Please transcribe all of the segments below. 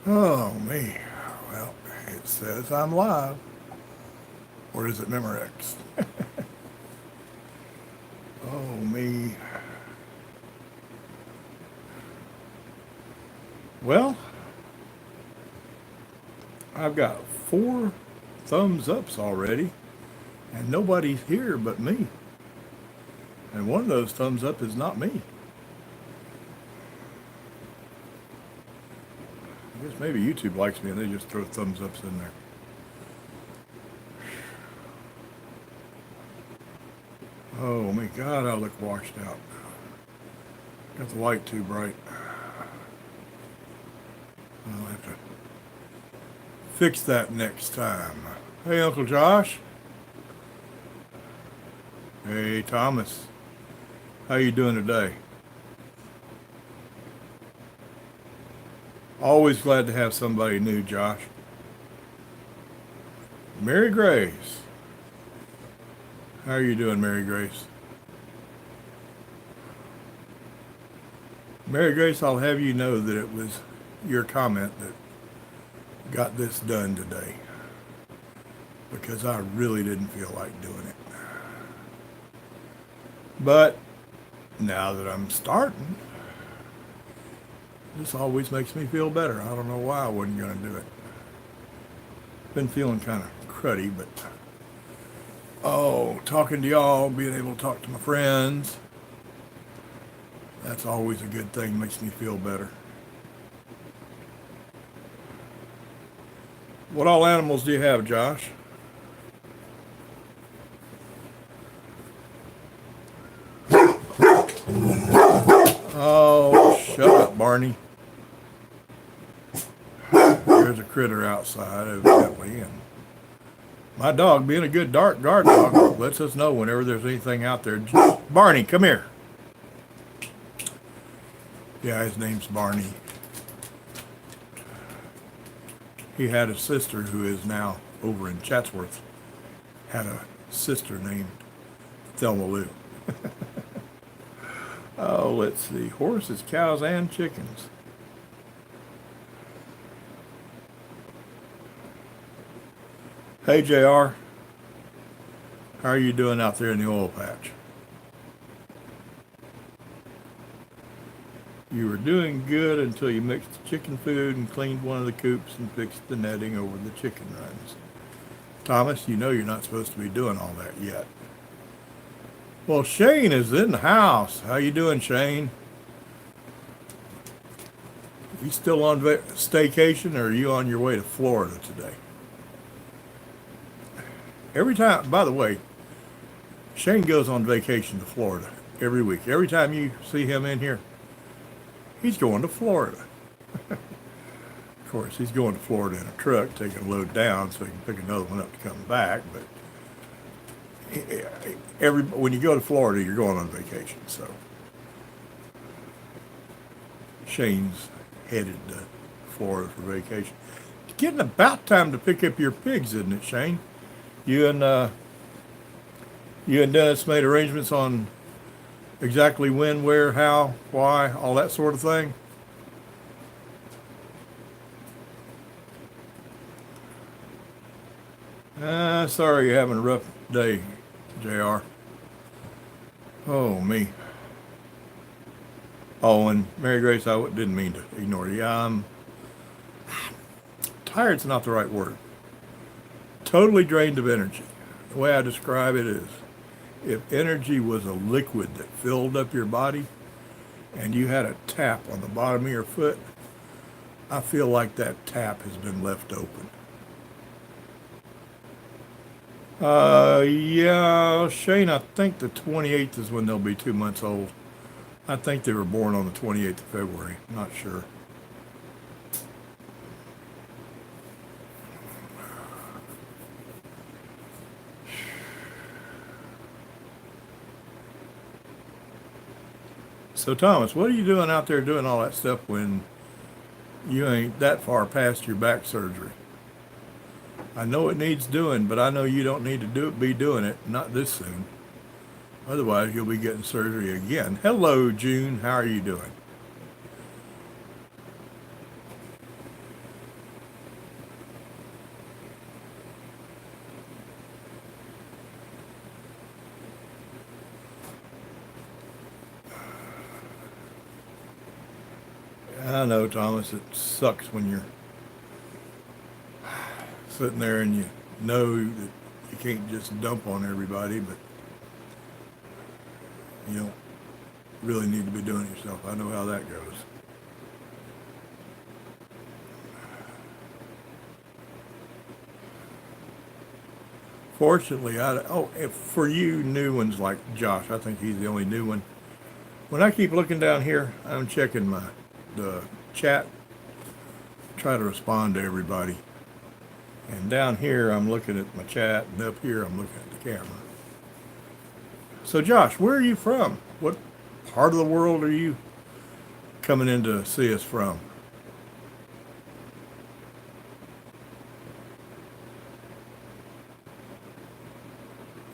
Oh, me. Well, it says I'm live. Or is it Memorex? Oh, me. Well, I've got 4 thumbs ups already, and nobody's here but me. And one of those thumbs up is not me. I guess maybe YouTube likes me and they just throw thumbs ups in there. Oh my God, I look washed out. Got the light too bright. I'll have to fix that next time. Hey, Uncle Josh. Hey, Thomas. How you doing today? Always glad to have somebody new, Josh. Mary Grace. How are you doing, Mary Grace? Mary Grace, I'll have you know that it was your comment that got this done today because I really didn't feel like doing it. But now that I'm starting, this always makes me feel better. I don't know why I wasn't going to do it. Been feeling kind of cruddy, but talking to y'all, being able to talk to my friends, that's always a good thing. Makes me feel better. What all animals do you have, Josh? Oh, shut up, Barney. There's a critter outside, evidently, and my dog, being a good dark guard dog, lets us know whenever there's anything out there. Barney, come here. Yeah, his name's Barney. He had a sister who is now over in Chatsworth. Had a sister named Thelma Lou. Oh, let's see. Horses, cows, and chickens. Hey, JR. How are you doing out there in the oil patch? You were doing good until you mixed the chicken food and cleaned one of the coops and fixed the netting over the chicken runs. Thomas, you know you're not supposed to be doing all that yet. Well, Shane is in the house. How you doing, Shane? You still on staycation, or are you on your way to Florida today? Every time, by the way, Shane goes on vacation to Florida every week. Every time you see him in here, he's going to Florida. Of course, he's going to Florida in a truck, taking a load down so he can pick another one up to come back. But when you go to Florida, you're going on vacation. So Shane's headed to Florida for vacation. It's getting about time to pick up your pigs, isn't it, Shane? You and Dennis made arrangements on exactly when, where, how, why, all that sort of thing. Sorry you're having a rough day, JR. Oh, me. Oh, and Mary Grace, I didn't mean to ignore you. Tired's not the right word. Totally drained of energy. The way I describe it is, if energy was a liquid that filled up your body and you had a tap on the bottom of your foot, I feel like that tap has been left open. Yeah, Shane, I think the 28th is when they'll be 2 months old. I think they were born on the 28th of February. Not sure. So, Thomas, what are you doing out there doing all that stuff when you ain't that far past your back surgery? I know it needs doing, but I know you don't need to be doing it, not this soon. Otherwise, you'll be getting surgery again. Hello, June. How are you doing? I know, Thomas, it sucks when you're sitting there and you know that you can't just dump on everybody, but you don't really need to be doing it yourself. I know how that goes. Fortunately, for you new ones like Josh, I think he's the only new one. When I keep looking down here, I'm checking the chat, try to respond to everybody. And down here, I'm looking at my chat, and up here, I'm looking at the camera. So, Josh, where are you from? What part of the world are you coming in to see us from?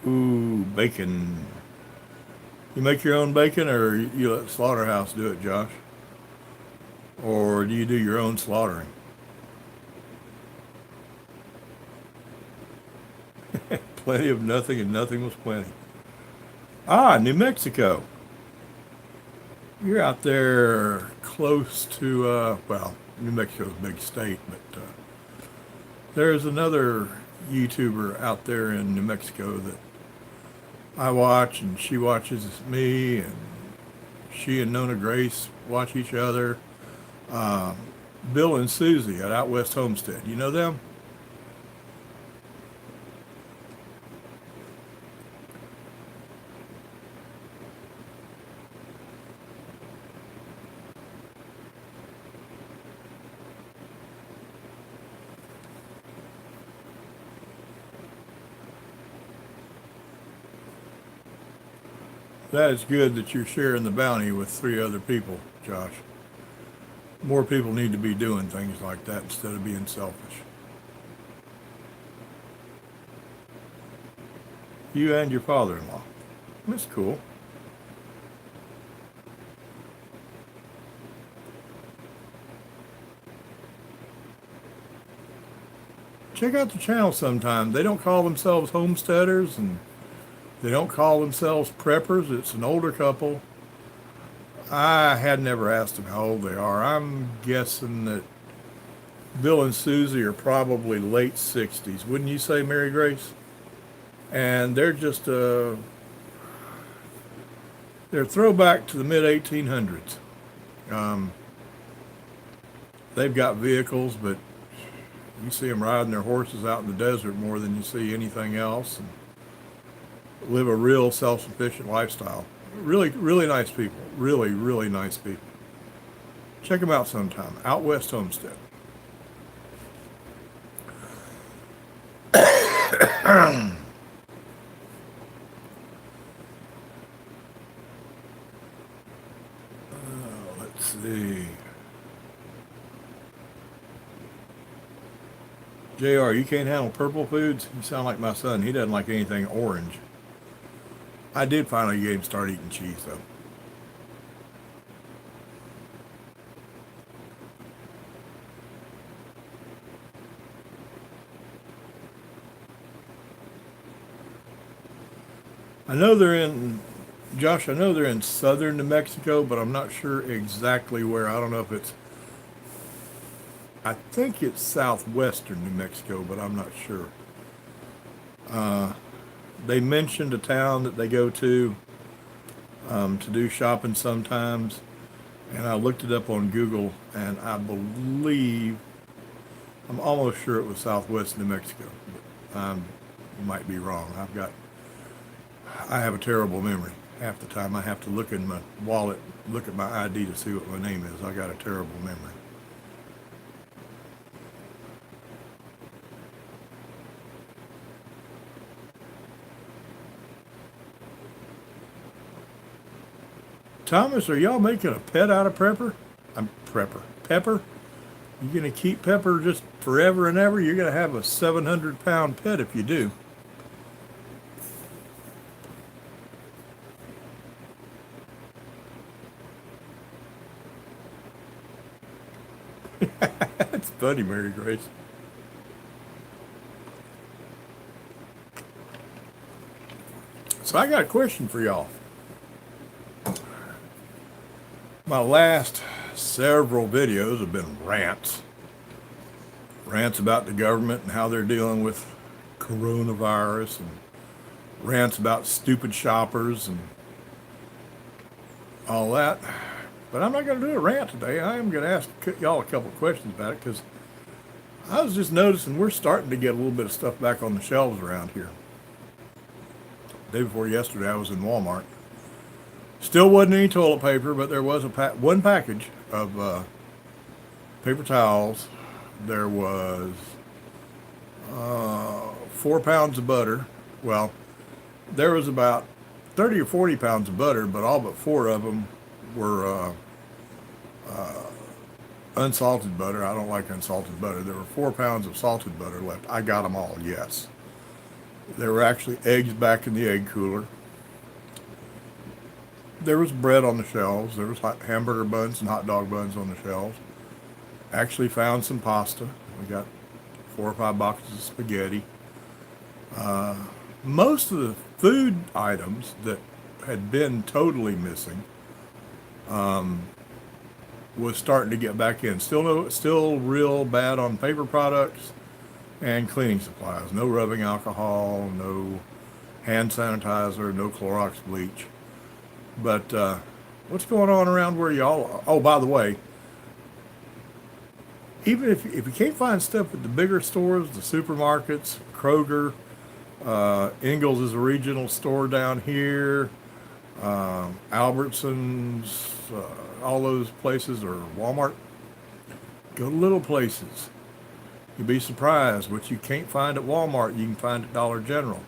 Ooh, bacon. You make your own bacon, or you let the slaughterhouse do it, Josh? Or do you do your own slaughtering? Plenty of nothing, and nothing was plenty. Ah, New Mexico. You're out there close to, well, New Mexico's a big state, but there's another YouTuber out there in New Mexico that I watch, and she watches me, and she and Nona Grace watch each other. Um, Bill and Susie at Out West Homestead. You know them? That is good that you're sharing the bounty with 3 other people, Josh. More people need to be doing things like that instead of being selfish. You and your father-in-law. That's cool. Check out the channel sometime. They don't call themselves homesteaders, and they don't call themselves preppers. It's an older couple. I had never asked them how old they are. I'm guessing that Bill and Susie are probably late 60s. Wouldn't you say, Mary Grace? And they're just they're throwback to the mid 1800s. Um, they've got vehicles, but you see them riding their horses out in the desert more than you see anything else, and live a real self-sufficient lifestyle. Really, really nice people. Really, really nice people. Check them out sometime. Out West Homestead. Let's see. JR, you can't handle purple foods? You sound like my son. He doesn't like anything orange. I did finally get him start eating cheese, though. I know they're in, Josh, I know they're in southern New Mexico, but I'm not sure exactly where. I don't know if it's, I think it's southwestern New Mexico, but I'm not sure. Uh, they mentioned a town that they go to do shopping sometimes, and I looked it up on Google, and I believe, I'm almost sure it was southwest New Mexico, but I might be wrong. I have a terrible memory. Half the time I have to look in my wallet, look at my ID to see what my name is. I got a terrible memory. Thomas, are y'all making a pet out of Prepper? I'm Prepper. Pepper? You gonna keep Pepper just forever and ever? You're gonna have a 700-pound pet if you do. That's funny, Mary Grace. So I got a question for y'all. My last several videos have been rants about the government and how they're dealing with coronavirus, and rants about stupid shoppers and all that. But I'm not going to do a rant today. I am going to ask y'all a couple of questions about it, because I was just noticing we're starting to get a little bit of stuff back on the shelves around here. The day before yesterday, I was in Walmart. Still wasn't any toilet paper, but there was one package of paper towels. There was 4 pounds of butter. Well, there was about 30 or 40 pounds of butter, but all but 4 of them were unsalted butter. I don't like unsalted butter. There were 4 pounds of salted butter left. I got them all, yes. There were actually eggs back in the egg cooler. There was bread on the shelves. There was hamburger buns and hot dog buns on the shelves. Actually found some pasta. We got 4 or 5 boxes of spaghetti. Most of the food items that had been totally missing was starting to get back in. Still real bad on paper products and cleaning supplies. No rubbing alcohol, no hand sanitizer, no Clorox bleach. But what's going on around where y'all are? Oh, by the way, even if you can't find stuff at the bigger stores, the supermarkets, Kroger, Ingles is a regional store down here, Albertsons, all those places, or Walmart, go to little places. You'd be surprised what you can't find at Walmart, you can find at Dollar General.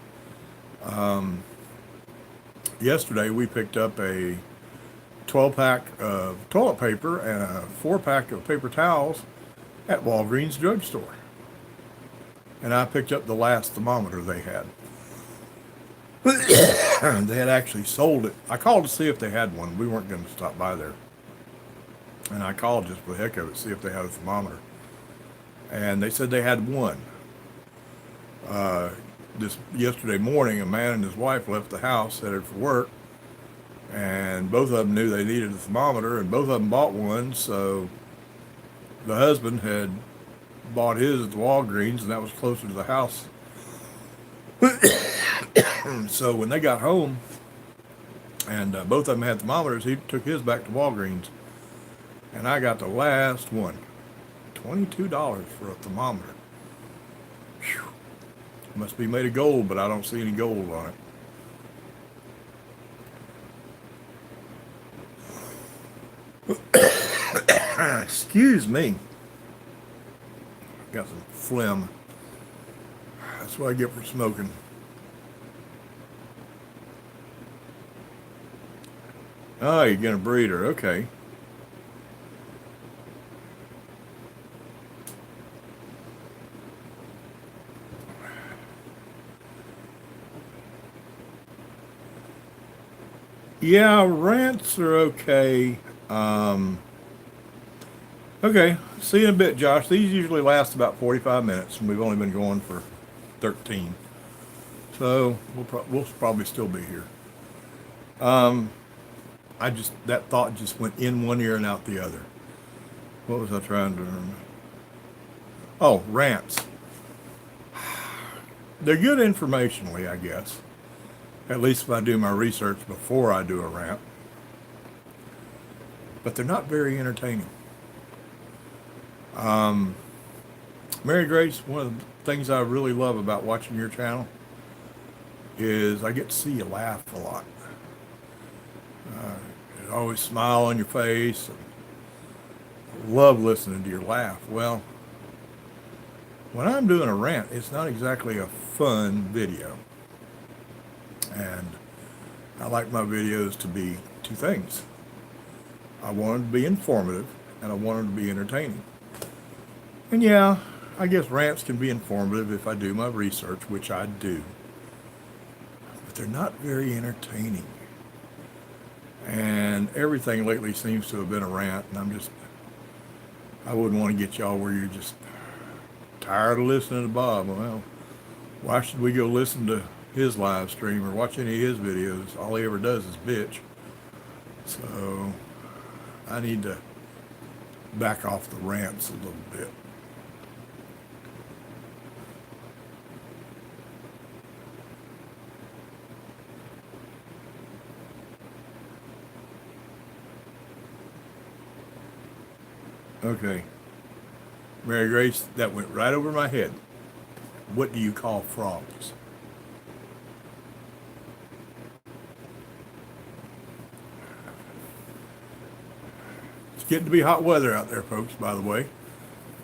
Yesterday we picked up a 12-pack of toilet paper and a 4-pack of paper towels at Walgreens drugstore. And I picked up the last thermometer they had. They had actually sold it. I called to see if they had one. We weren't going to stop by there. And I called just for the heck of it, see if they had a thermometer. And they said they had one. This yesterday morning, a man and his wife left the house, headed for work, and both of them knew they needed a thermometer, and both of them bought one. So the husband had bought his at the Walgreens, and that was closer to the house. So when they got home, and both of them had thermometers, he took his back to Walgreens, and I got the last one. $22 for a thermometer. Whew. Must be made of gold, but I don't see any gold on it. Excuse me. Got some phlegm. That's what I get for smoking. Oh, you're gonna breed her. Okay. Yeah, rants are okay. Okay, see you in a bit, Josh. These usually last about 45 minutes, and we've only been going for 13. So we'll probably still be here. That thought just went in one ear and out the other. What was I trying to remember? Oh, rants. They're good informationally, I guess. At least if I do my research before I do a rant. But they're not very entertaining. Mary Grace, one of the things I really love about watching your channel is I get to see you laugh a lot. You always smile on your face. And love listening to your laugh. Well, when I'm doing a rant, it's not exactly a fun video. And I like my videos to be two things. I want them to be informative, and I want them to be entertaining. And yeah, I guess rants can be informative if I do my research, which I do. But they're not very entertaining. And everything lately seems to have been a rant, and I wouldn't want to get y'all where you're just tired of listening to Bob. Well, why should we go listen to his live stream or watch any of his videos? All he ever does is bitch. So I need to back off the rants a little bit. Okay. Mary Grace, that went right over my head. What do you call frogs? It's getting to be hot weather out there, folks, by the way.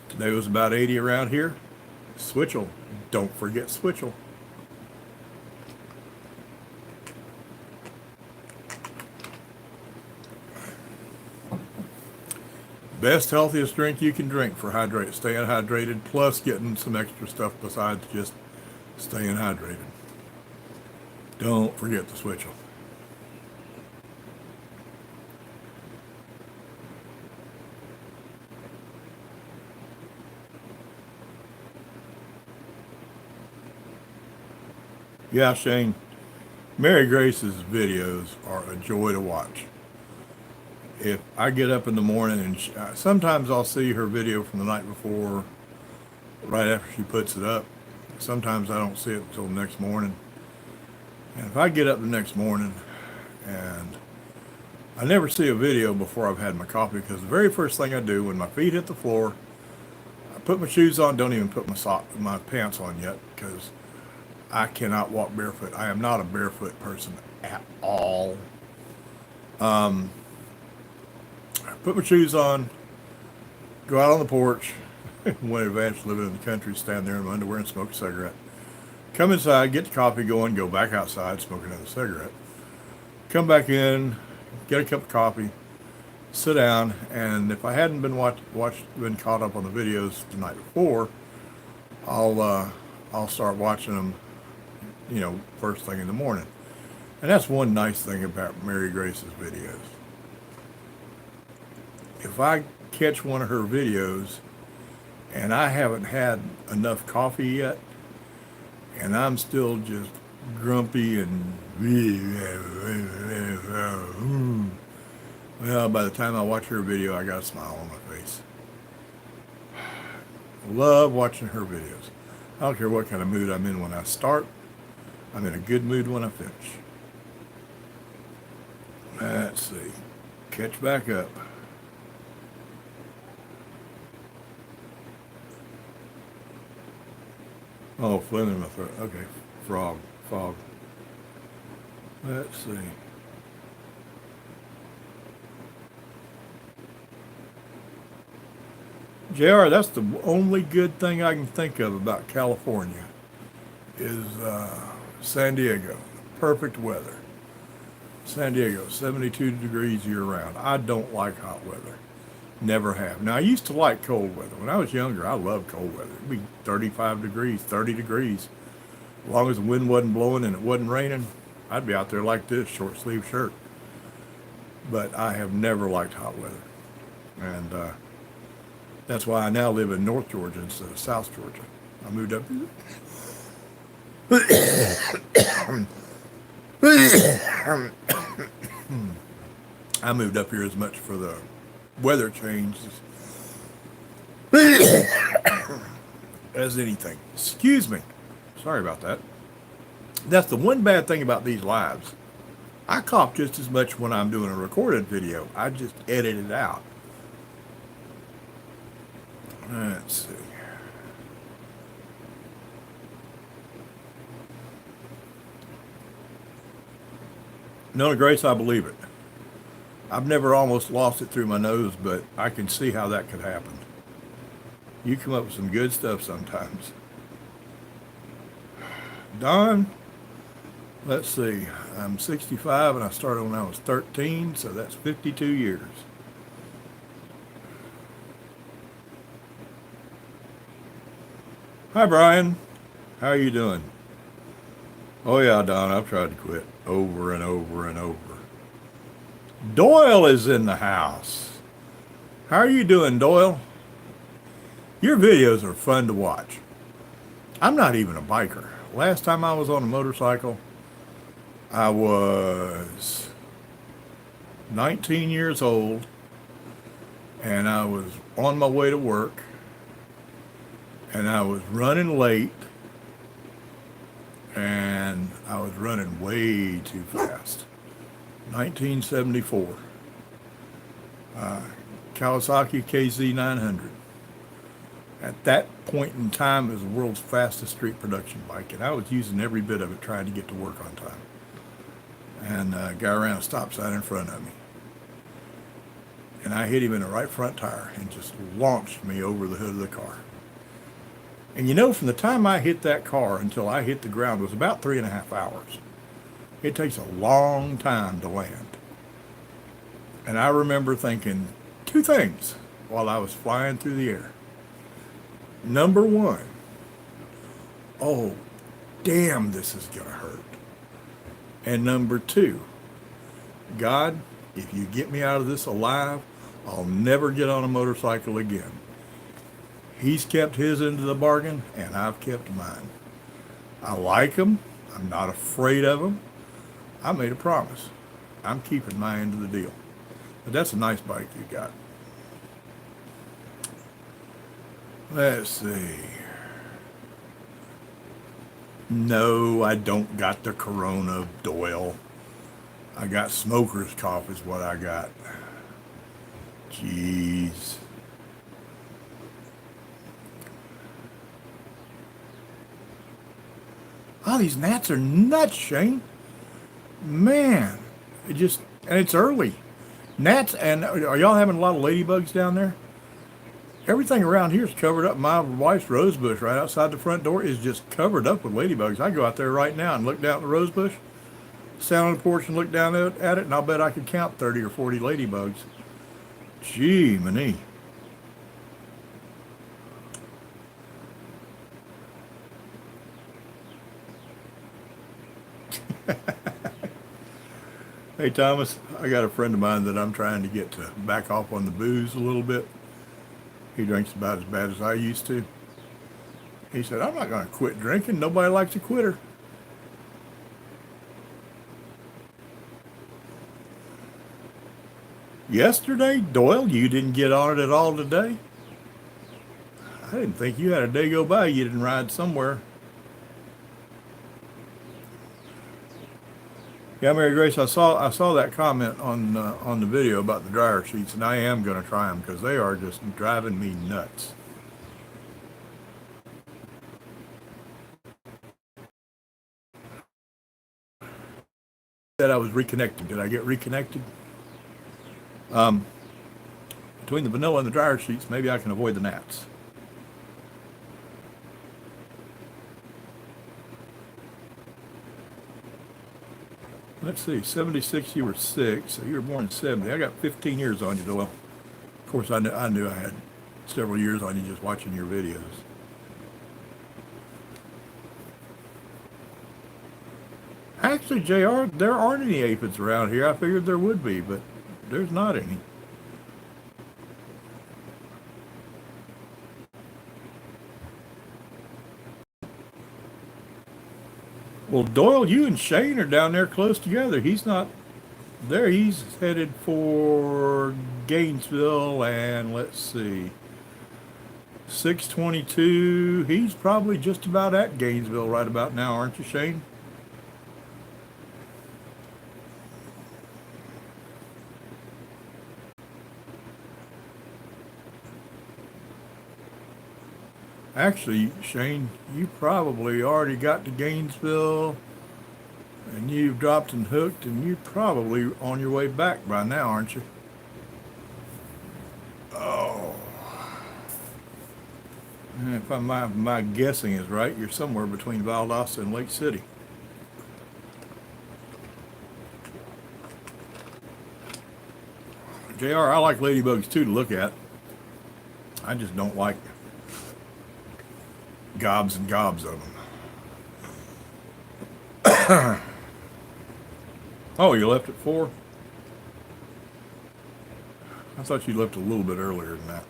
Today was about 80 around here. Switchel. Don't forget Switchel. Best, healthiest drink you can drink for staying hydrated, plus getting some extra stuff besides just staying hydrated. Don't forget the Switchel. Yeah, Shane, Mary Grace's videos are a joy to watch. If I get up in the morning and sometimes I'll see her video from the night before, right after she puts it up. Sometimes I don't see it until the next morning. And if I get up the next morning and I never see a video before I've had my coffee, because the very first thing I do when my feet hit the floor, I put my shoes on, don't even put my pants on yet, because I cannot walk barefoot. I am not a barefoot person at all. Put my shoes on, go out on the porch, when advanced living in the country, stand there in my underwear and smoke a cigarette. Come inside, get the coffee going, go back outside, smoke another cigarette. Come back in, get a cup of coffee, sit down, and if I hadn't been been caught up on the videos the night before, I'll start watching them, first thing in the morning. And that's one nice thing about Mary Grace's videos. If I catch one of her videos and I haven't had enough coffee yet, and I'm still just grumpy and well, by the time I watch her video, I got a smile on my face. Love watching her videos. I don't care what kind of mood I'm in when I start. I'm in a good mood when I finish. Let's see. Catch back up. Oh, phlegm in my throat. Okay. Fog. Let's see. JR, that's the only good thing I can think of about California is San Diego. Perfect weather. San Diego, 72 degrees year round. I don't like hot weather. Never have. Now, I used to like cold weather. When I was younger, I loved cold weather. It'd be 35 degrees, 30 degrees. As long as the wind wasn't blowing and it wasn't raining, I'd be out there like this, short sleeve shirt. But I have never liked hot weather. And that's why I now live in North Georgia instead of South Georgia. I moved up I moved up here as much for the weather change as anything. Excuse me. Sorry about that. That's the one bad thing about these lives. I cough just as much when I'm doing a recorded video. I just edit it out. Let's see. Nona Grace, I believe it. I've never almost lost it through my nose, but I can see how that could happen. You come up with some good stuff sometimes. Don, let's see. I'm 65 and I started when I was 13, so that's 52 years. Hi, Brian. How are you doing? Oh, yeah, Don, I've tried to quit over and over and over. Doyle is in the house. How are you doing, Doyle? Your videos are fun to watch. I'm not even a biker. Last time I was on a motorcycle, I was 19 years old, and I was on my way to work, and I was running late, and I was running way too fast. 1974, Kawasaki KZ900. At that point in time, it was the world's fastest street production bike, and I was using every bit of it trying to get to work on time. And a guy ran a stop sign in front of me, and I hit him in the right front tire and just launched me over the hood of the car. And you know, from the time I hit that car until I hit the ground was about 3.5 hours. It takes a long time to land. And I remember thinking two things while I was flying through the air. Number one, oh, damn, this is going to hurt. And number two, God, if you get me out of this alive, I'll never get on a motorcycle again. He's kept his end of the bargain, and I've kept mine. I like him. I'm not afraid of him. I made a promise. I'm keeping my end of the deal. But that's a nice bike you got. Let's see. No, I don't got the Corona, Doyle. I got smoker's cough is what I got. Jeez. Oh, these gnats are nuts, Shane. Man, and it's early. Gnats, and are y'all having a lot of ladybugs down there? Everything around here is covered up. My wife's rose bush right outside the front door is just covered up with ladybugs. I go out there right now and look down at the rose bush, stand on the porch and look down at it, and I'll bet I could count 30 or 40 ladybugs. Gee, many. Hey, Thomas, I got a friend of mine that I'm trying to get to back off on the booze a little bit. He drinks about as bad as I used to. He said, I'm not going to quit drinking. Nobody likes a quitter. Yesterday, Doyle, you didn't get on it at all today? I didn't think you had a day go by you didn't ride somewhere. Yeah, Mary Grace, I saw that comment on the video about the dryer sheets, and I am going to try them because they are just driving me nuts. Said I was reconnected. Did I get reconnected? Between the vanilla and the dryer sheets, maybe I can avoid the gnats. Let's see, 76, you were 6, so you were born in 70. I got 15 years on you, Doyle. Of course, I knew I had several years on you just watching your videos. Actually, JR, there aren't any aphids around here. I figured there would be, but there's not any. Well, Doyle, you and Shane are down there close together. He's not there. He's headed for Gainesville, and let's see, 622. He's probably just about at Gainesville right about now, aren't you, Shane? Actually, Shane, you probably already got to Gainesville, and you've dropped and hooked, and you're probably on your way back by now, aren't you? Oh. And if my guessing is right, you're somewhere between Valdosta and Lake City. JR, I like ladybugs too to look at. I just don't like gobs and gobs of them. Oh, you left at 4? I thought you left a little bit earlier than that.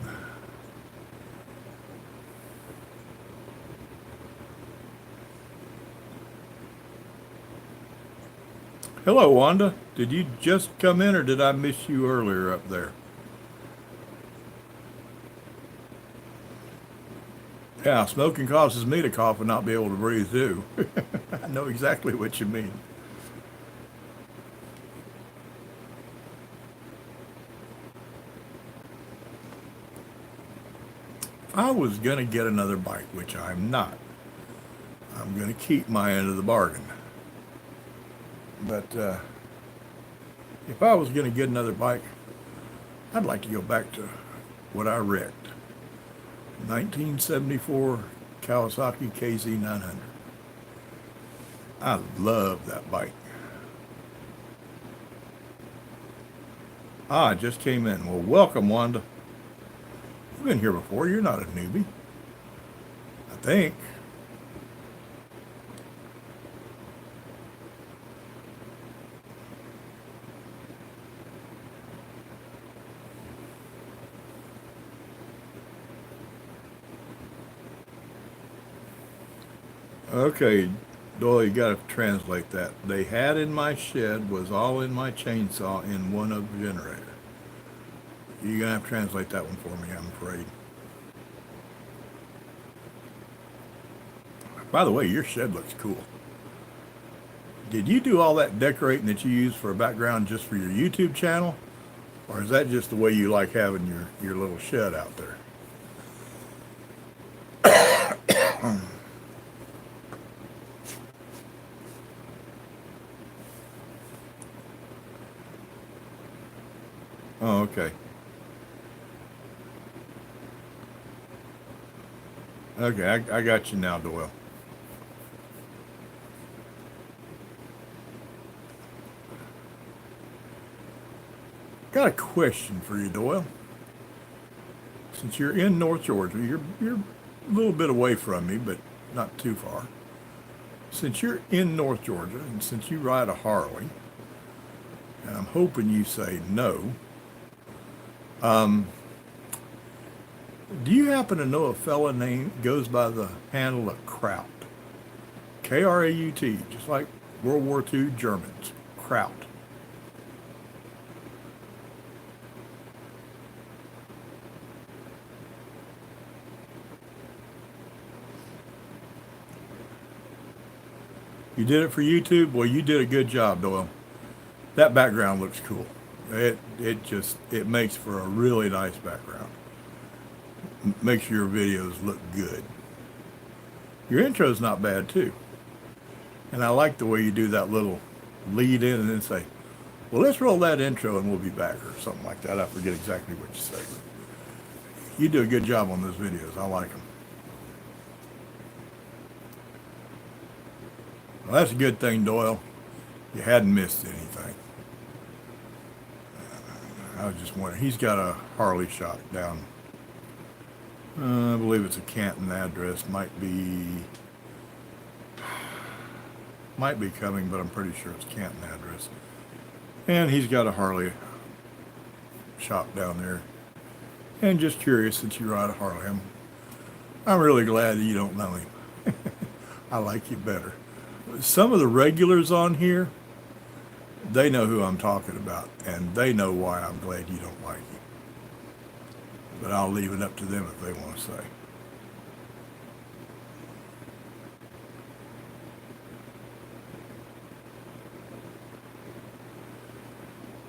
Hello, Wanda. Did you just come in or did I miss you earlier up there? Yeah, smoking causes me to cough and not be able to breathe too. I know exactly what you mean. If I was going to get another bike, which I'm not, I'm going to keep my end of the bargain. But if I was going to get another bike, I'd like to go back to what I wrecked. 1974 Kawasaki KZ900. I love that bike. Ah, I just came in. Well, welcome, Wanda. You've been here before. You're not a newbie, I think. Okay, Doyle, you got to translate that. They had in my shed was all in my chainsaw in one of the generator. You're going to have to translate that one for me, I'm afraid. By the way, your shed looks cool. Did you do all that decorating that you use for a background just for your YouTube channel? Or is that just the way you like having your little shed out there? Oh, okay. Okay, I got you now, Doyle. Got a question for you, Doyle. Since you're in North Georgia, you're a little bit away from me, but not too far. Since you're in North Georgia, and since you ride a Harley, and I'm hoping you say no, do you happen to know a fella named goes by the handle of Kraut? Kraut, just like World War II Germans. Kraut. You did it for YouTube? Well, you did a good job, Doyle. That background looks cool. It makes for a really nice background. Makes your videos look good. Your intro's not bad too. And I like the way you do that little lead in and then say, well, let's roll that intro and we'll be back, or something like that. I forget exactly what you say. You do a good job on those videos. I like them. Well, that's a good thing, Doyle. You hadn't missed anything. I was just wondering. He's got a Harley shop down. I believe it's a Canton address. Might be coming, but I'm pretty sure it's Canton address. And he's got a Harley shop down there. And just curious, since you ride a Harley, I'm really glad that you don't know him. I like you better. Some of the regulars on here, they know who I'm talking about, and they know why I'm glad you don't like him. But I'll leave it up to them if they want to say.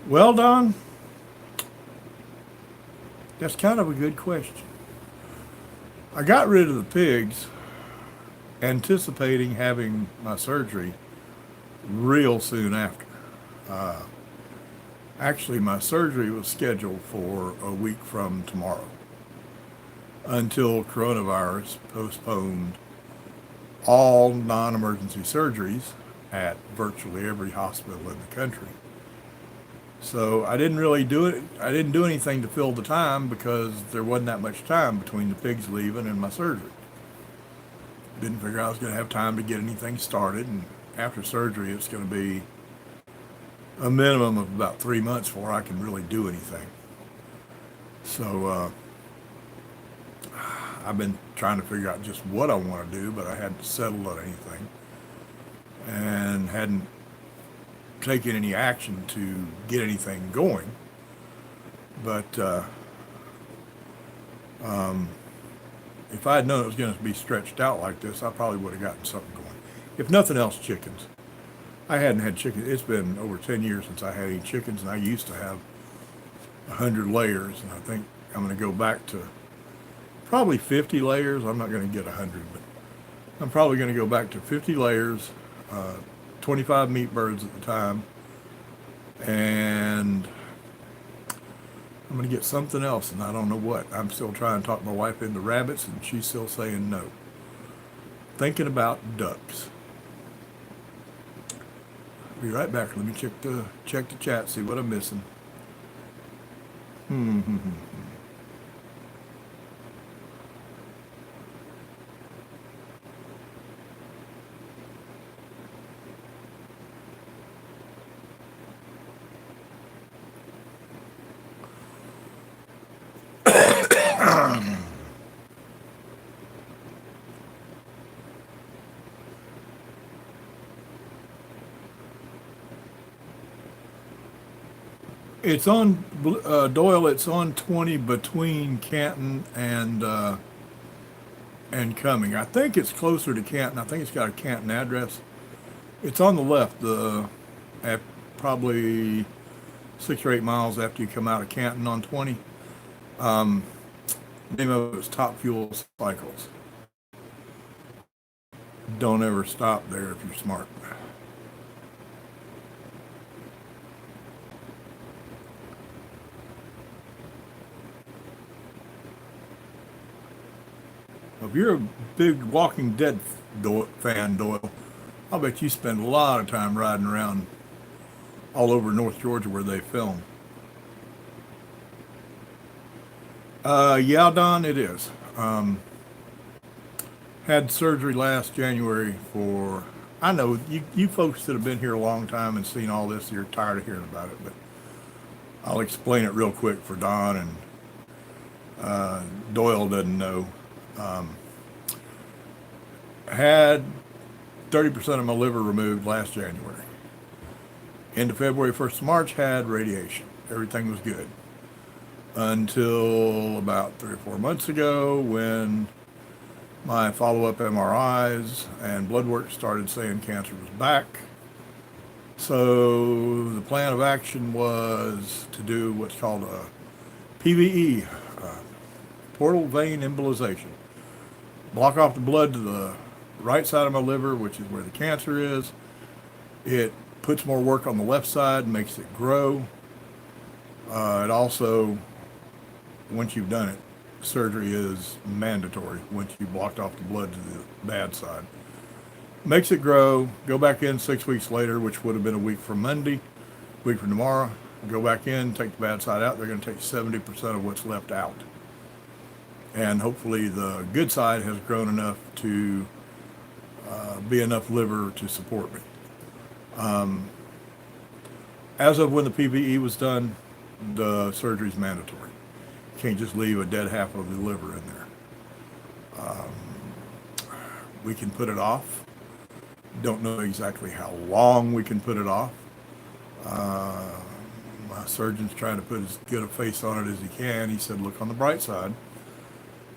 Well, Don, that's kind of a good question. I got rid of the pigs, anticipating having my surgery real soon after. Uh, Actually, my surgery was scheduled for a week from tomorrow until coronavirus postponed all non-emergency surgeries at virtually every hospital in the country. So I didn't really do it. I didn't do anything to fill the time because there wasn't that much time between the pigs leaving and my surgery. Didn't figure I was going to have time to get anything started, and after surgery it's going to be a minimum of about 3 months before I can really do anything. So I've been trying to figure out just what I want to do, but I hadn't settled on anything and hadn't taken any action to get anything going. But if I had known it was going to be stretched out like this, I probably would have gotten something going. If nothing else, chickens. I hadn't had chickens. It's been over 10 years since I had any chickens, and I used to have 100 layers, and I think I'm going to go back to probably 50 layers. I'm not going to get 100, but I'm probably going to go back to 50 layers, 25 meat birds at the time, and I'm going to get something else, and I don't know what. I'm still trying to talk my wife into rabbits, and she's still saying no. Thinking about ducks. Be right back. Let me check the chat, see what I'm missing. It's on Doyle. It's on 20 between Canton and Cumming. I think it's closer to Canton. I think it's got a Canton address. It's on the left, at probably 6 or 8 miles after you come out of Canton on 20. The name of it is Top Fuel Cycles. Don't ever stop there if you're smart. If you're a big Walking Dead fan, Doyle, I'll bet you spend a lot of time riding around all over North Georgia where they film. Yeah, Don, it is. Had surgery last January for, I know you folks that have been here a long time and seen all this, you're tired of hearing about it, but I'll explain it real quick for Don, and Doyle doesn't know. Had 30% of my liver removed last January. End of February, 1st of March, had radiation. Everything was good. Until about 3 or 4 months ago when my follow-up MRIs and blood work started saying cancer was back. So the plan of action was to do what's called a PVE, portal vein embolization. Block off the blood to the right side of my liver, which is where the cancer is. It puts more work on the left side, makes it grow. It also, once you've done it, surgery is mandatory once you've blocked off the blood to the bad side. Makes it grow, go back in 6 weeks later, which would have been a week from Monday, week from tomorrow, go back in, take the bad side out. They're going to take 70% of what's left out. And hopefully the good side has grown enough to be enough liver to support me. As of when the PVE was done, the surgery is mandatory. You can't just leave a dead half of the liver in there. We can put it off. Don't know exactly how long we can put it off. My surgeon's trying to put as good a face on it as he can. He said, look on the bright side.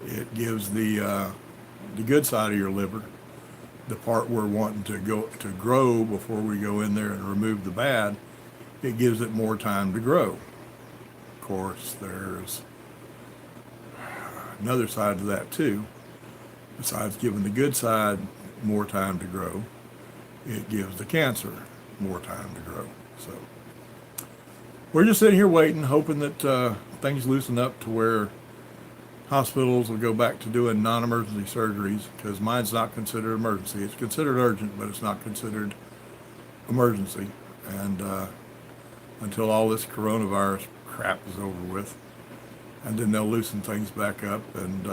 It gives the good side of your liver, the part we're wanting to grow before we go in there and remove the bad, it gives it more time to grow. Of course, there's another side to that too. Besides giving the good side more time to grow, it gives the cancer more time to grow. So we're just sitting here waiting, hoping that things loosen up to where hospitals will go back to doing non-emergency surgeries, because mine's not considered emergency. It's considered urgent, but it's not considered emergency. And until all this coronavirus crap is over with, and then they'll loosen things back up. And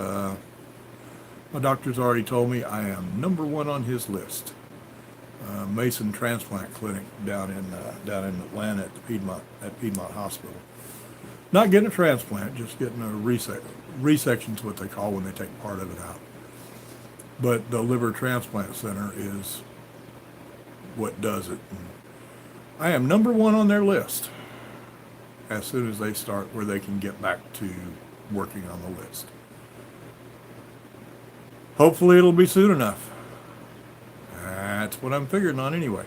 my doctor's already told me I am #1 on his list. Mason Transplant Clinic down in Atlanta at the Piedmont Hospital. Not getting a transplant, just getting a resection. Resection's what they call when they take part of it out. But the liver transplant center is what does it. And I am #1 on their list as soon as they start where they can get back to working on the list. Hopefully it'll be soon enough. That's what I'm figuring on anyway.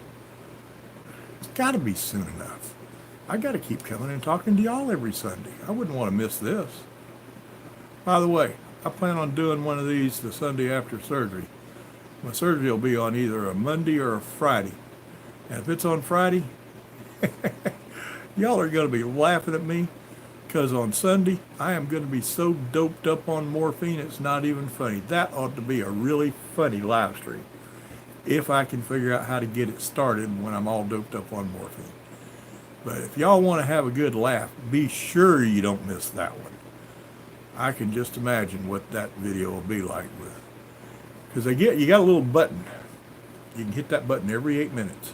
It's got to be soon enough. I got to keep coming and talking to y'all every Sunday. I wouldn't want to miss this. By the way, I plan on doing one of these the Sunday after surgery. My surgery will be on either a Monday or a Friday. And if it's on Friday, y'all are going to be laughing at me because on Sunday, I am going to be so doped up on morphine, it's not even funny. That ought to be a really funny live stream if I can figure out how to get it started when I'm all doped up on morphine. But if y'all want to have a good laugh, be sure you don't miss that one. I can just imagine what that video will be like with. Because you got a little button. You can hit that button every 8 minutes.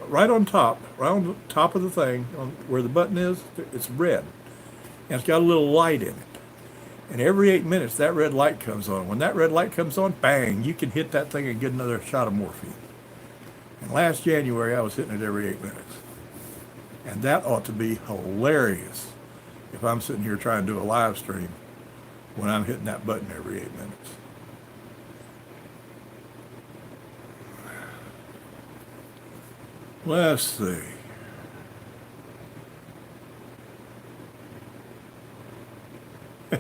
Right on top of the thing, on where the button is, it's red. And it's got a little light in it. And every 8 minutes, that red light comes on. When that red light comes on, bang, you can hit that thing and get another shot of morphine. And last January, I was hitting it every 8 minutes. And that ought to be hilarious if I'm sitting here trying to do a live stream when I'm hitting that button every 8 minutes. Let's see.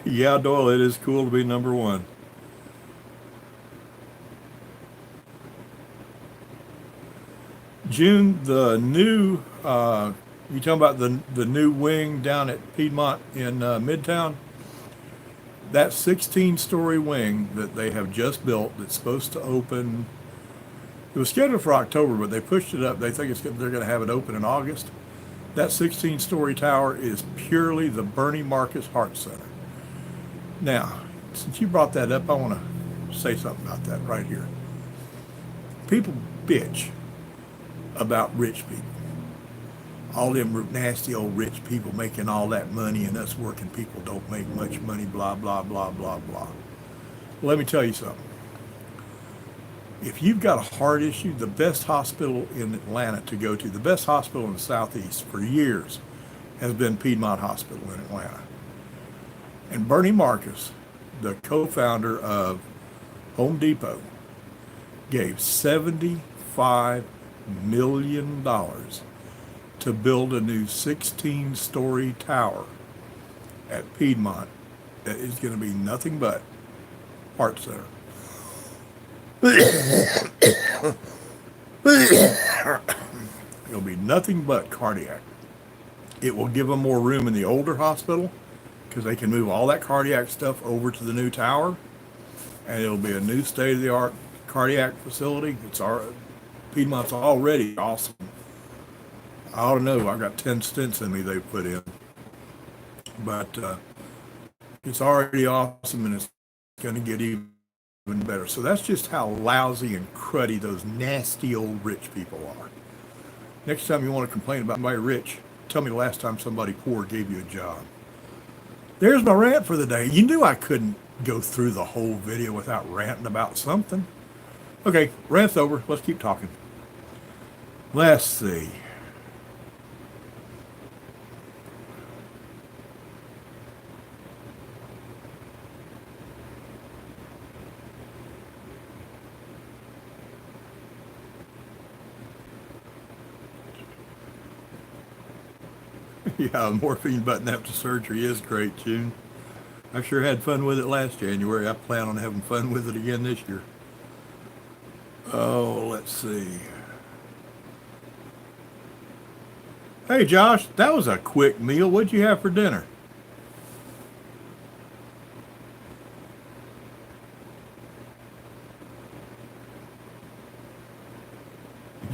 Yeah, Doyle, it is cool to be number one. June, the new, you talking about the new wing down at Piedmont in Midtown? That 16-story wing that they have just built that's supposed to open, it was scheduled for October, but they pushed it up. They think they're going to have it open in August. That 16-story tower is purely the Bernie Marcus Heart Center. Now, since you brought that up, I want to say something about that right here. People bitch about rich people. All them nasty old rich people making all that money and us working people don't make much money, blah, blah, blah, blah, blah. Let me tell you something. If you've got a heart issue, the best hospital in Atlanta to go to, the best hospital in the Southeast for years has been Piedmont Hospital in Atlanta. And Bernie Marcus, the co-founder of Home Depot, gave $75 million to build a new 16-story tower at Piedmont that is going to be nothing but heart center. It'll be nothing but cardiac. It will give them more room in the older hospital because they can move all that cardiac stuff over to the new tower, and it'll be a new state-of-the-art cardiac facility. Piedmont's already awesome. I don't know. I've got 10 stents in me they've put in, but it's already awesome, and it's going to get even better. So that's just how lousy and cruddy those nasty old rich people are. Next time you want to complain about somebody rich, tell me the last time somebody poor gave you a job. There's my rant for the day. You knew I couldn't go through the whole video without ranting about something. Okay, rant's over. Let's keep talking. Let's see. Yeah, morphine button after surgery is great, June. I sure had fun with it last January. I plan on having fun with it again this year. Oh, let's see. Hey, Josh, that was a quick meal. What'd you have for dinner?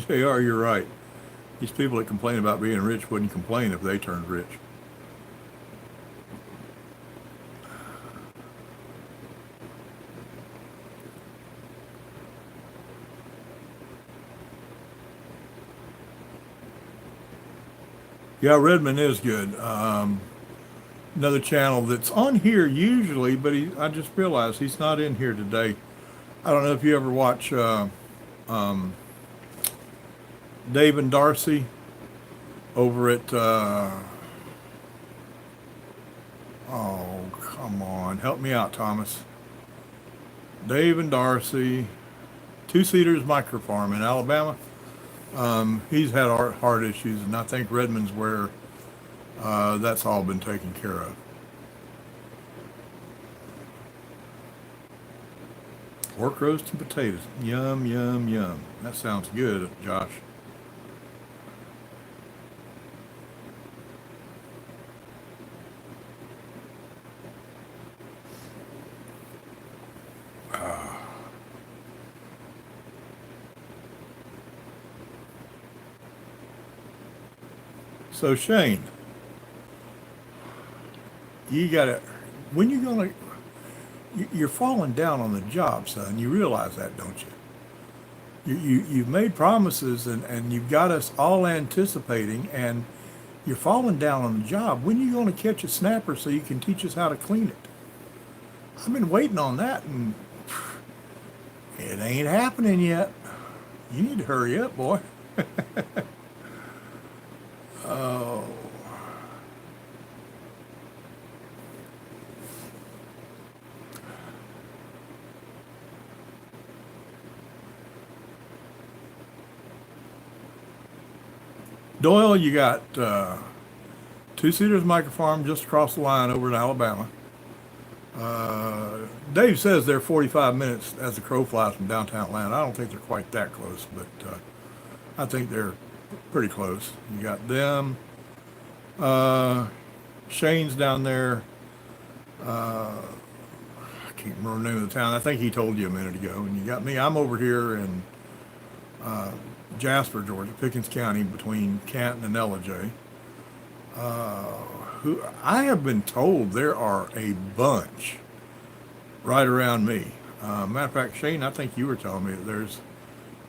JR, you're right. These people that complain about being rich wouldn't complain if they turned rich. Yeah, Redmond is good. Another channel that's on here usually, but I just realized he's not in here today. I don't know if you ever watch Dave and Darcy over at, oh, come on, help me out, Thomas. Dave and Darcy, Two Cedars Micro Farm in Alabama. He's had heart issues, and I think Redmond's where that's all been taken care of. Pork roast and potatoes. Yum, yum, yum. That sounds good, Josh. So Shane, you gotta, when you gonna, you're falling down on the job, son. You realize that, don't you? You've made promises and you've got us all anticipating, and you're falling down on the job. When are you going to catch a snapper so you can teach us how to clean it? I've been waiting on that, and it ain't happening yet. You need to hurry up, boy. Oh. Doyle, you got Two Cedars Micro Farm just across the line over in Alabama. Dave says they're 45 minutes as the crow flies from downtown Atlanta. I don't think they're quite that close, but I think they're pretty close. You got them. Shane's down there. I can't remember the name of the town. I think he told you a minute ago. And you got me. I'm over here in Jasper, Georgia, Pickens County, between Canton and Ellijay. Who I have been told there are a bunch right around me. Matter of fact, Shane, I think you were telling me that there's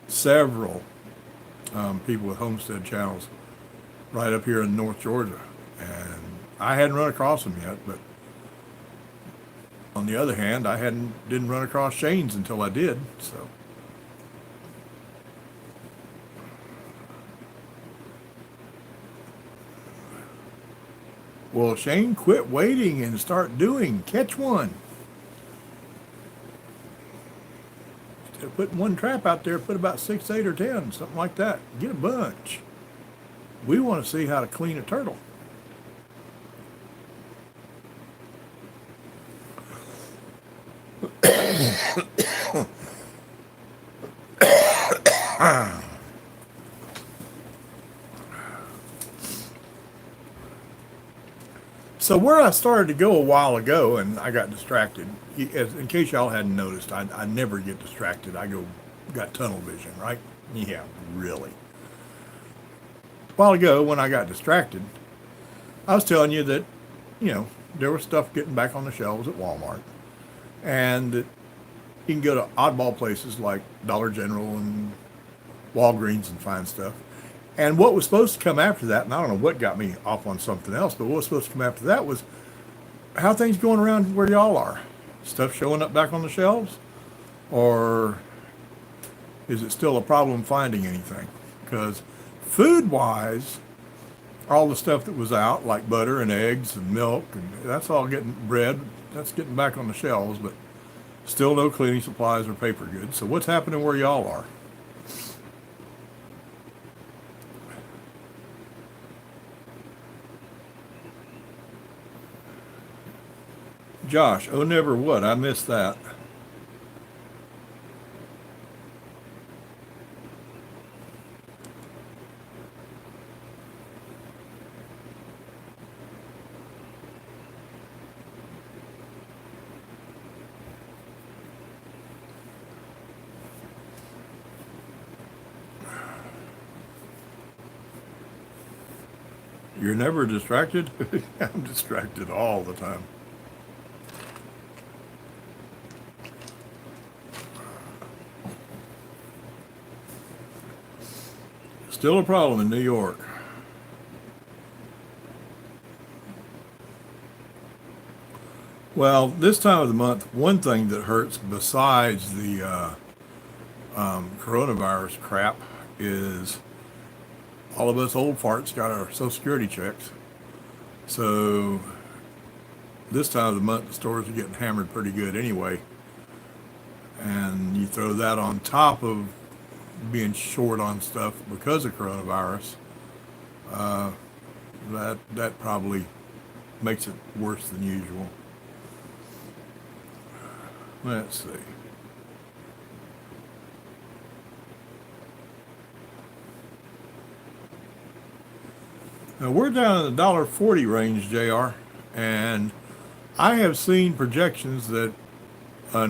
several people with homestead channels right up here in North Georgia, and I hadn't run across them yet. But on the other hand, I didn't run across Shane's until I did. So. Well, Shane, quit waiting and start doing. Catch one. Instead of putting one trap out there, put about 6, 8, or 10, something like that. Get a bunch. We want to see how to clean a turtle. So where I started to go a while ago, and I got distracted. In case y'all hadn't noticed, I never get distracted. Got tunnel vision, right? Yeah, really. A while ago, when I got distracted, I was telling you that, there was stuff getting back on the shelves at Walmart, and that you can go to oddball places like Dollar General and Walgreens and find stuff. And what was supposed to come after that, and I don't know what got me off on something else, but what was supposed to come after that was how things going around where y'all are. Stuff showing up back on the shelves? Or is it still a problem finding anything? Because food-wise, all the stuff that was out, like butter and eggs and milk, and that's all getting bread, that's getting back on the shelves, but still no cleaning supplies or paper goods. So what's happening where y'all are? Josh, oh never would. I missed that. You're never distracted? I'm distracted all the time. Still a problem in New York. Well, this time of the month, one thing that hurts besides the coronavirus crap is all of us old farts got our Social Security checks. So this time of the month, the stores are getting hammered pretty good anyway. And you throw that on top of being short on stuff because of coronavirus, that probably makes it worse than usual. Let's see. Now we're down in the $1.40 range, JR, and I have seen projections that as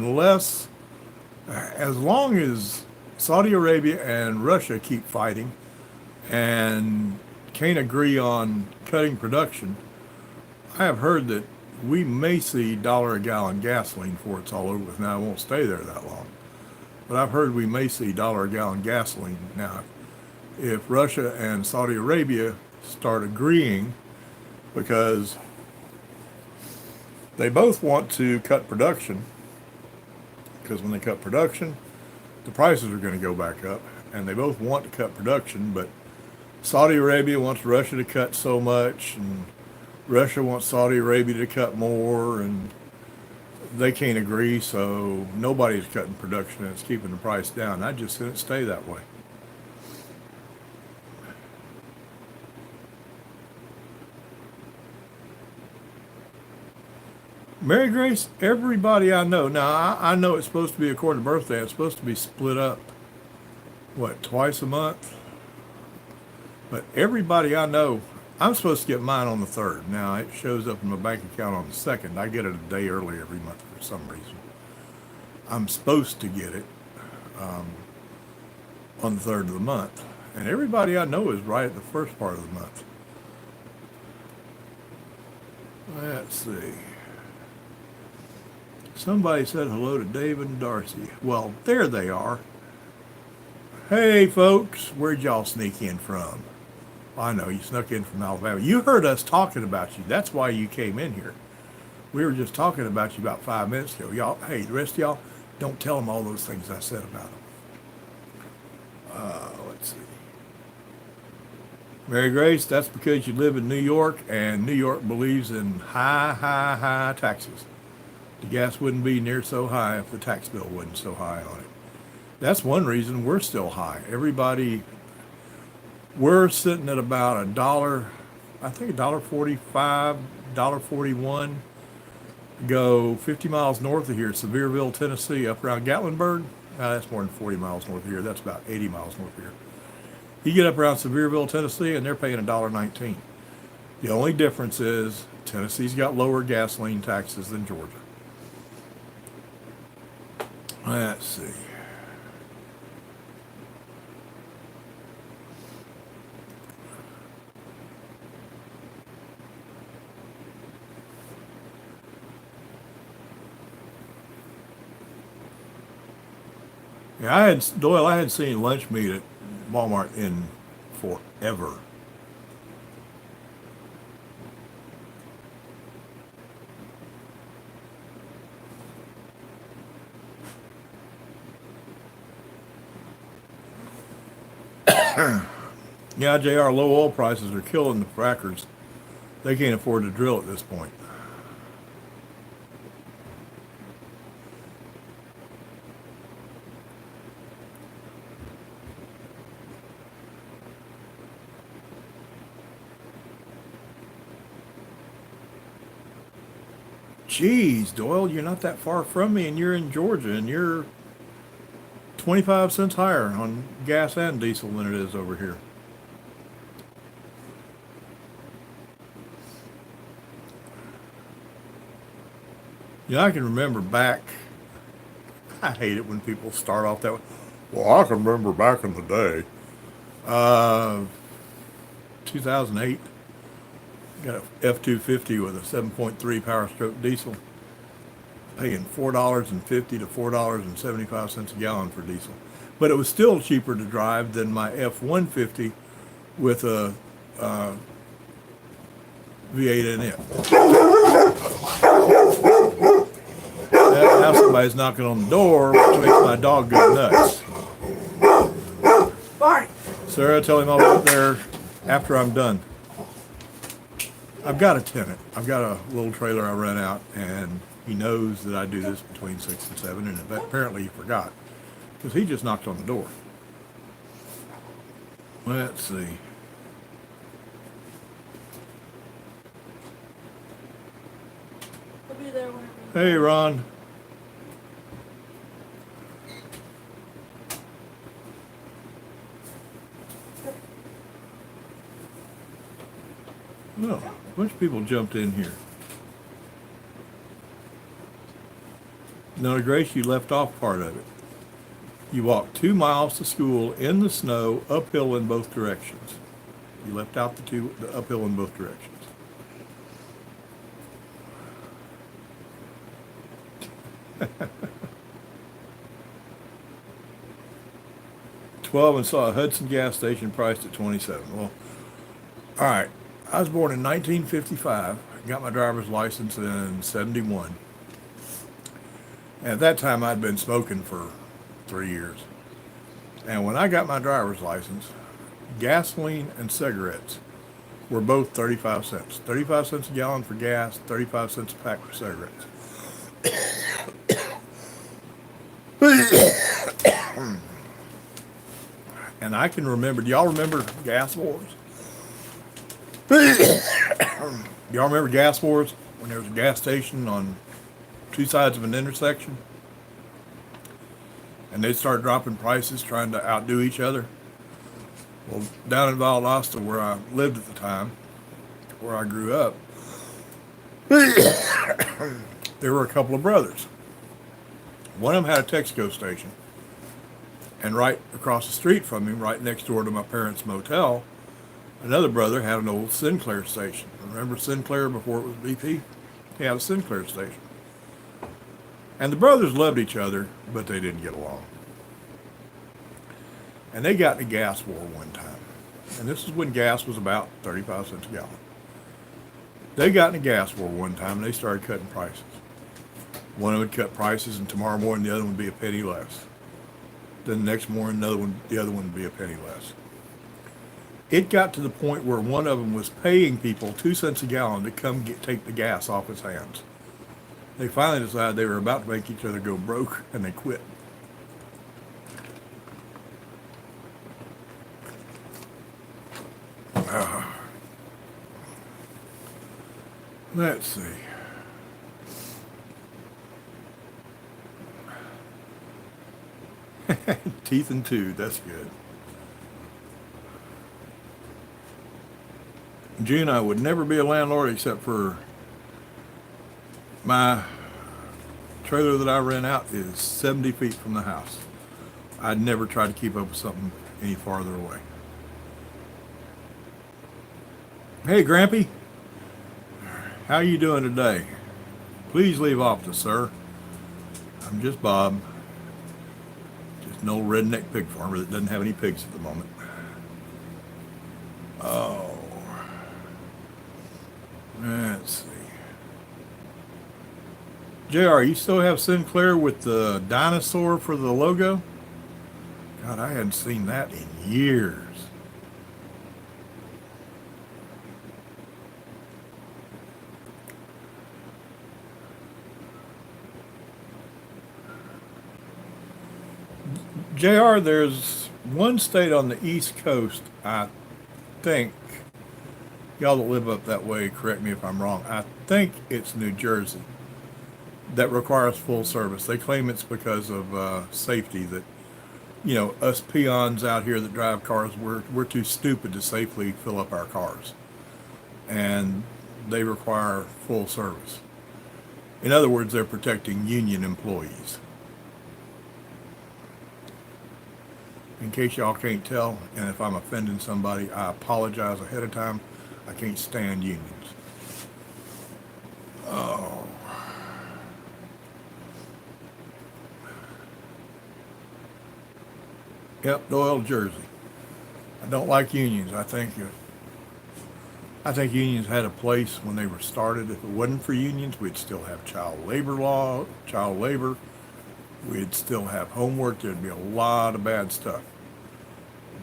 long as Saudi Arabia and Russia keep fighting and can't agree on cutting production, I have heard that we may see $1 a gallon gasoline before it's all over with. Now, it won't stay there that long, but I've heard we may see $1 a gallon gasoline. Now, if Russia and Saudi Arabia start agreeing, because they both want to cut production, because when they cut production, the prices are going to go back up, and they both want to cut production, but Saudi Arabia wants Russia to cut so much, and Russia wants Saudi Arabia to cut more, and they can't agree, so nobody's cutting production, and it's keeping the price down. I just didn't stay that way. Mary Grace, everybody I know, now I know it's supposed to be according to birthday, it's supposed to be split up, twice a month? But everybody I know, I'm supposed to get mine on the 3rd. Now it shows up in my bank account on the 2nd. I get it a day early every month for some reason. I'm supposed to get it on the 3rd of the month. And everybody I know is right at the first part of the month. Let's see. Somebody said hello to David and Darcy. Well, there they are. Hey, folks, where'd y'all sneak in from? I know, you snuck in from Alabama. You heard us talking about you. That's why you came in here. We were just talking about you about 5 minutes ago. Y'all, hey, the rest of y'all, don't tell them all those things I said about them. Let's see. Mary Grace, that's because you live in New York, and New York believes in high taxes. The gas wouldn't be near so high if the tax bill wasn't so high on it. That's one reason we're still high. We're sitting at about $1, I think $1.45, $1.41. Go 50 miles north of here, Sevierville, Tennessee, up around Gatlinburg. That's more than 40 miles north of here. That's about 80 miles north of here. You get up around Sevierville, Tennessee, and they're paying $1.19. The only difference is Tennessee's got lower gasoline taxes than Georgia. Let's see. Yeah, I hadn't seen lunch meat at Walmart in forever. Yeah, JR, low oil prices are killing the frackers. They can't afford to drill at this point. Geez, Doyle, you're not that far from me, and you're in Georgia, and you're 25 cents higher on gas and diesel than it is over here. Yeah, I can remember back. I hate it when people start off that way. Well, I can remember back in the day. 2008. Got a F-250 with a 7.3 Power Stroke diesel. Paying $4.50 to $4.75 a gallon for diesel. But it was still cheaper to drive than my F-150 with a V8 in it. Now somebody's knocking on the door, which makes my dog go nuts. Bye. Sarah, tell him I'll be up there after I'm done. I've got a tenant. I've got a little trailer I rent out, and he knows that I do this between 6 and 7, and apparently he forgot because he just knocked on the door. Let's see. I'll be there whenever. Hey, Ron. Well, a bunch of people jumped in here. No, Grace, you left off part of it. You walked 2 miles to school in the snow, uphill in both directions. You left out the uphill in both directions. $12 and saw a Hudson gas station priced at $27. Well, all right. I was born in 1955. Got my driver's license in '71. At that time, I'd been smoking for 3 years. And when I got my driver's license, gasoline and cigarettes were both 35 cents. 35 cents a gallon for gas, 35 cents a pack for cigarettes. And I can remember, do y'all remember gas wars? Y'all remember gas wars? When there was a gas station on 2 sides of an intersection? And they'd start dropping prices, trying to outdo each other. Well, down in Valdosta, where I lived at the time, where I grew up, there were a couple of brothers. One of them had a Texaco station. And right across the street from him, right next door to my parents' motel, another brother had an old Sinclair station. Remember Sinclair before it was BP? He had a Sinclair station. And the brothers loved each other, but they didn't get along. And they got in a gas war one time. And this is when gas was about 35 cents a gallon. They got in a gas war one time, and they started cutting prices. One of them would cut prices, and tomorrow morning the other one would be a penny less. Then the next morning the other one would be a penny less. It got to the point where one of them was paying people 2 cents a gallon to come take the gas off his hands. They finally decided they were about to make each other go broke, and they quit. Let's see. Teeth and tooth, that's good. June, I would never be a landlord except for my trailer that I rent out is 70 feet from the house. I'd never try to keep up with something any farther away. Hey, Grampy. How you doing today? Please leave office, sir. I'm just Bob. Just an old redneck pig farmer that doesn't have any pigs at the moment. Oh. Let's see. JR, you still have Sinclair with the dinosaur for the logo? God, I hadn't seen that in years. JR, there's one state on the East Coast, I think, y'all that live up that way, correct me if I'm wrong, I think it's New Jersey, that requires full service. They claim it's because of safety, that, you know, us peons out here that drive cars, we're too stupid to safely fill up our cars. And they require full service. In other words, they're protecting union employees. In case y'all can't tell, and if I'm offending somebody, I apologize ahead of time. I can't stand unions. Oh. Yep, Doyle, Jersey. I don't like unions. I think unions had a place when they were started. If it wasn't for unions, we'd still have child labor. We'd still have homework. There'd be a lot of bad stuff.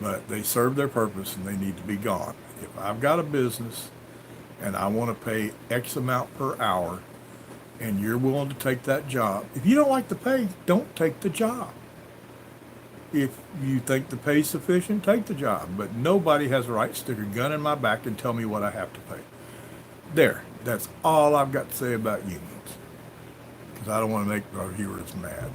But they serve their purpose and they need to be gone. If I've got a business and I want to pay X amount per hour, and you're willing to take that job. If you don't like the pay, don't take the job. If you think the pay's sufficient, take the job. But nobody has the right to stick a gun in my back and tell me what I have to pay. There, that's all I've got to say about unions. Because I don't want to make our viewers mad.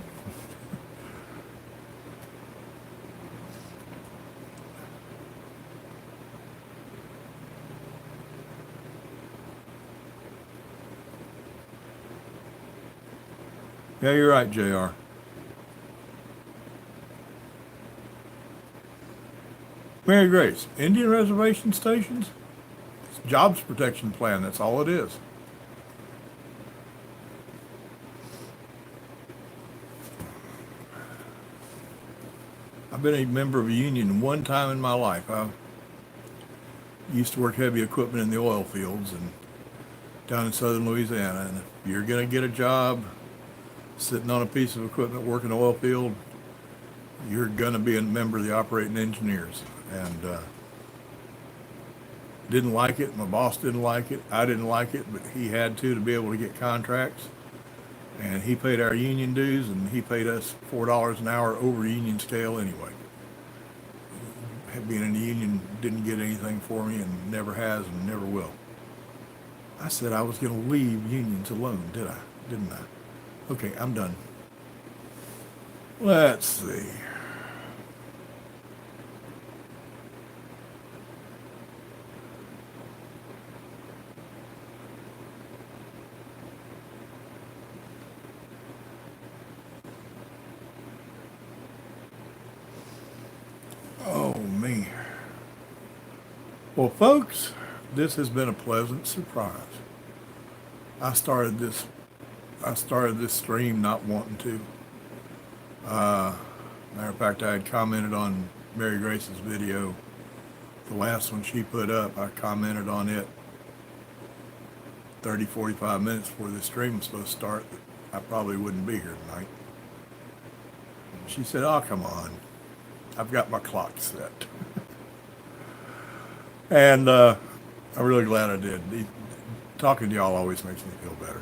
Yeah, you're right, JR. Mary Grace, Indian reservation stations? It's jobs protection plan, that's all it is. I've been a member of a union one time in my life. I used to work heavy equipment in the oil fields and down in southern Louisiana. And if you're going to get a job sitting on a piece of equipment working an oil field, you're going to be a member of the operating engineers. And didn't like it. My boss didn't like it. I didn't like it, but he had to be able to get contracts. And he paid our union dues, and he paid us $4 an hour over union scale anyway. Being in the union didn't get anything for me, and never has and never will. I said I was going to leave unions alone, did I? Didn't I? Okay, I'm done. Let's see. Oh, me. Well, folks, this has been a pleasant surprise. I started this stream not wanting to. Matter of fact, I had commented on Mary Grace's video, the last one she put up. I commented on it 30, 45 minutes before the stream was supposed to start. I probably wouldn't be here tonight. She said, "Oh, come on. I've got my clock set." And I'm really glad I did. Talking to y'all always makes me feel better.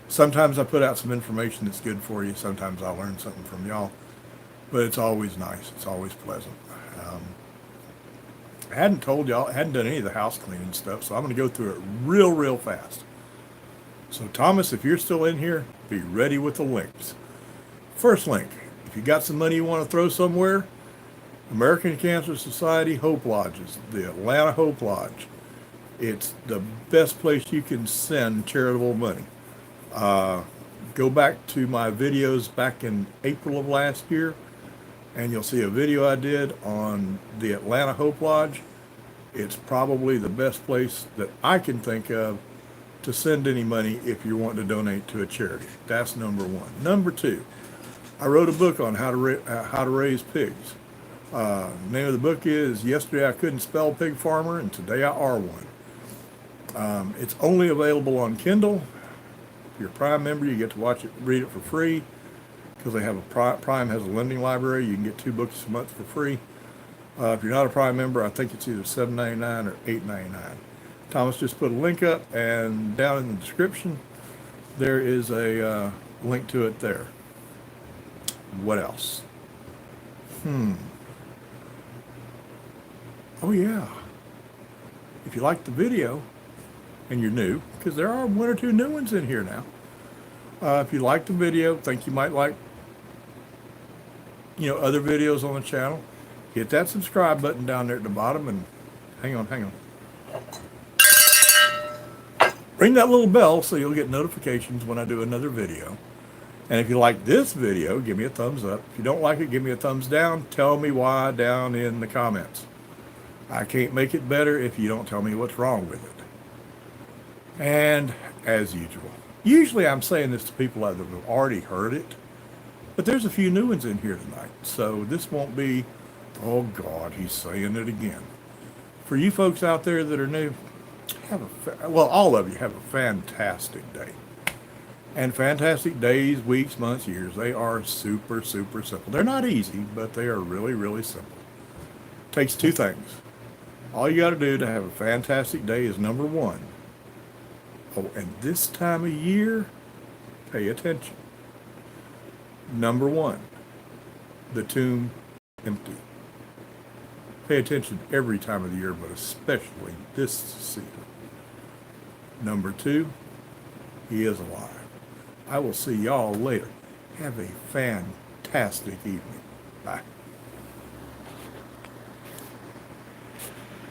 Sometimes I put out some information that's good for you. Sometimes I learn something from y'all. But it's always nice. It's always pleasant. I hadn't told y'all, I hadn't done any of the house cleaning stuff, so I'm going to go through it real fast. So Thomas, if you're still in here, be ready with the links. First link, if you got some money you want to throw somewhere, American Cancer Society Hope Lodges, the Atlanta Hope Lodge. It's the best place you can send charitable money. Go back to my videos back in April of last year, and you'll see a video I did on the Atlanta Hope Lodge. It's probably the best place that I can think of to send any money if you want to donate to a charity. That's number one. Number two, I wrote a book on how to raise pigs. The name of the book is Yesterday I Couldn't Spell Pig Farmer, and Today I Are One. It's only available on Kindle. If you're a Prime member, you get to watch it, read it for free, because they have a Prime has a lending library. You can get 2 books a month for free. If you're not a Prime member, I think it's either $7.99 or $8.99. Thomas just put a link up, and down in the description, there is a link to it there. What else? Oh yeah. If you like the video, and you're new, because there are 1 or 2 new ones in here now. If you like the video, think you might like, other videos on the channel, hit that subscribe button down there at the bottom, and hang on. Ring that little bell so you'll get notifications when I do another video. And if you like this video, give me a thumbs up. If you don't like it, give me a thumbs down. Tell me why down in the comments. I can't make it better if you don't tell me what's wrong with it. And as usual, usually I'm saying this to people that have already heard it, but there's a few new ones in here tonight. So this won't be, oh God, he's saying it again. For you folks out there that are new, all of you have a fantastic day. And fantastic days, weeks, months, years, they are super simple. They're not easy, but they are really simple. Takes 2 things. All you got to do to have a fantastic day is number one. Oh, and this time of year, pay attention. Number one, the tomb empty. Pay attention every time of the year, but especially this season. Number two, he is alive. I will see y'all later. Have a fantastic evening. Bye.